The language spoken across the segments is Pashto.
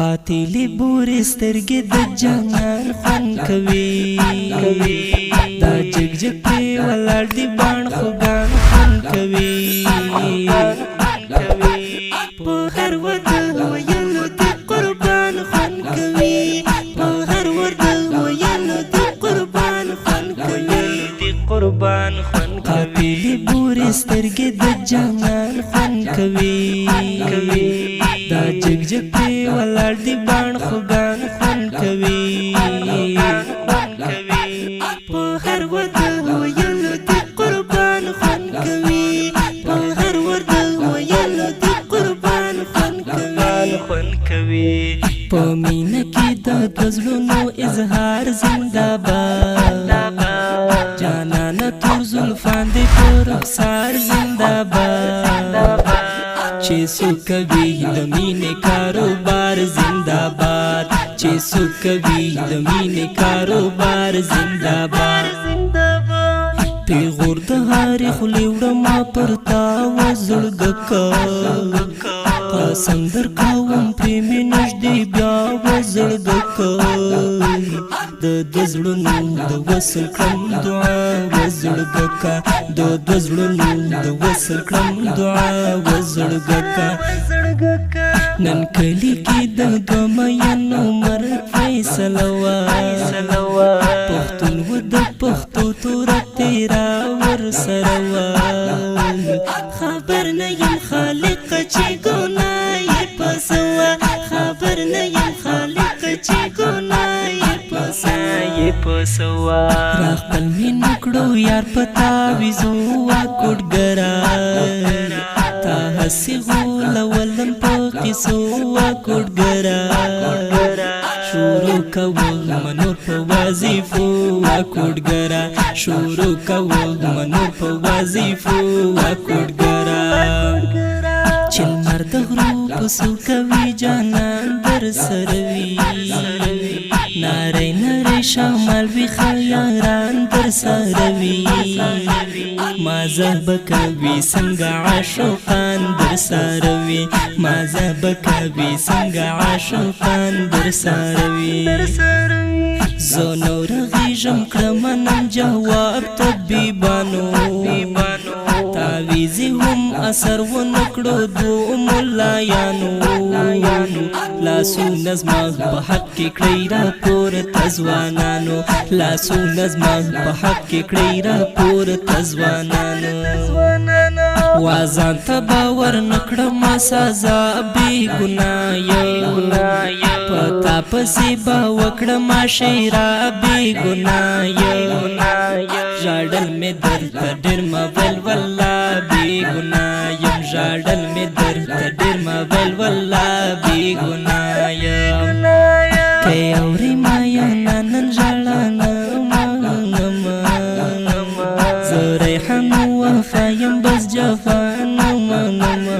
قاتلی بورې سترګې د جانان خوند کوي دا جګ جګ پرې ولاړ دي باڼ خوږان خوند کوي په هر ورته ویلو دې قربان خوند کوي په هر ورته ویلو دې قربان خوند کوي قاتلی بورې سترګې د جانان خوند کوي دا جګ جګ پرې ولاړ دي باڼ خوږان خوند کوي په هر ورته ویلو دې قربان خوند کوي په هر ورته ویلو دې قربان خوند کوي په مینه کې د دوه زړونو اظهار زنده باد جانانه تور زلفان دې په رخسار زنده باد چې څوک کوي د مینې کاروبار زنده باد چې څوک کوي د مینې کاروبار زنده باد پیغور د هارې خولې وړمه پر تا وزړګکه قسم درکوم پرې مې نږدې بیا وزړګکه د دوه زړونو د وصل کړم دعا وزړګکه د دوه زړونو د وصل کړم دعا وزړګکه نن کلی کې د دوه میینو مرګ فیصله وه پښتون و د پښتو توره تیرا ورسره وه خبر نه یم خالقه چې ګناه یې په څه وه خبر نه یم خالقه چې ګناه یې په څه وه را خپل مې نه کړو یار په تعویذو واکوډګره تا هسې غولولم په قیسو واکوډګره شروع کوم نور په وظیفو واکوډګره شروع کوم نور په وظیفو واکوډګره چې لمر د غرو په څو کوي جانان در سره وي نری نری شمال وي خیاران در سره وي مازه به کوي څنګه عاشقان در سره وي مازه به کوي څنګه عاشقان در سره وي زه نو رغېږم کړم نن جواب طبیبانو تعویذې هم اثر ونه کړو دو ملایانو لاسونه زما په حق کې کړئ راپورته ځوانانو لاسونه زما په حق کې کړئ راپورته ځوانانو وازان ته باور نه کړم سزا بې ګناه په تا پسې به وکړم شیرا بې ګناه ژاړل مې درته ډېر مه ویل والله بې ګناه یم ژاړل مې درته ډېر مه ویل والله بې ګناه یم که یې اورې ما یانه نن ژړا نه منمه زه ریحان وفا یم بس جفا نه منمه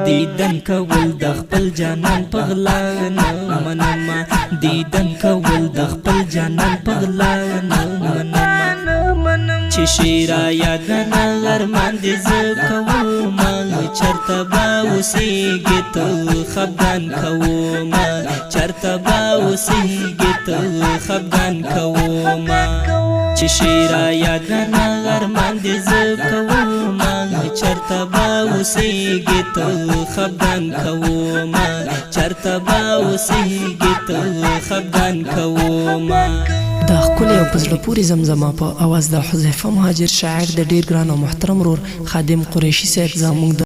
دیدن کول د خپل جانان په غلا نه منمه دیدن کول د خپل جانان په غلا نه منمه چې شیرا یاد نه ارمان دې زه کومه چرته به اوسېږې ته خفګان کومه چرته به اوسېږې ته خفګان کومه چې شیرا یاد نه ارمان دې زه کومه چرته به اوسېږې ته خفګان کومه چرته به اوسېږې ته خفګان کومه دا ښکلی او په زړه پورې زمزمه په اواز د حذیفه مهاجر شاعر د ډېر ګران او محترم ورور خادم قریشي صاحب زموږ د